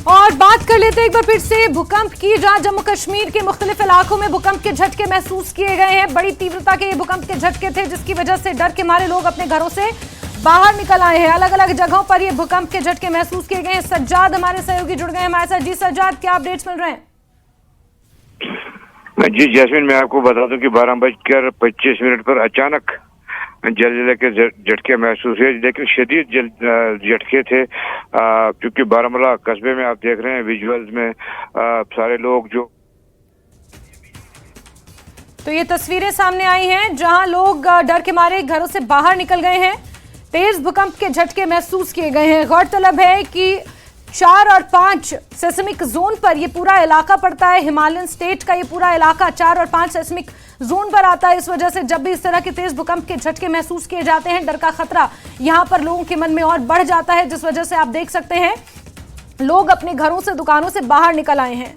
और बात कर लेते हैं एक बार फिर से भूकंप की, जहां जम्मू कश्मीर के मुख्तलिफ इलाकों में भूकंप के झटके महसूस किए गए हैं। बड़ी तीव्रता के ये भूकंप के झटके थे, जिसकी वजह से डर के मारे लोग अपने घरों से बाहर निकल आए हैं। अलग अलग जगहों पर ये भूकंप के झटके महसूस किए गए हैं। सज्जाद हमारे सहयोगी जुड़ गए हैं हमारे साथ। जी सज्जाद, क्या अपडेट्स मिल रहे हैं? जी जैस्मिन, मैं आपको बता दूं कि 12:25 पर अचानक जलजिले के झटके महसूस हुए, लेकिन शदीद झटके थे। क्योंकि बारामूला कस्बे में आप देख रहे हैं विजुअल्स में सारे लोग जो, तो ये तस्वीरें सामने आई हैं जहां लोग डर के मारे घरों से बाहर निकल गए हैं। तेज भूकंप के झटके महसूस किए गए हैं। गौरतलब है कि 4 और 5 सेस्मिक जोन पर ये पूरा इलाका पड़ता है। हिमालयन स्टेट का ये पूरा इलाका 4 और 5 सेस्मिक जोन पर आता है। इस वजह से जब भी इस तरह के तेज भूकंप के झटके महसूस किए जाते हैं, डर का खतरा यहाँ पर लोगों के मन में और बढ़ जाता है, जिस वजह से आप देख सकते हैं लोग अपने घरों से, दुकानों से बाहर निकल आए हैं।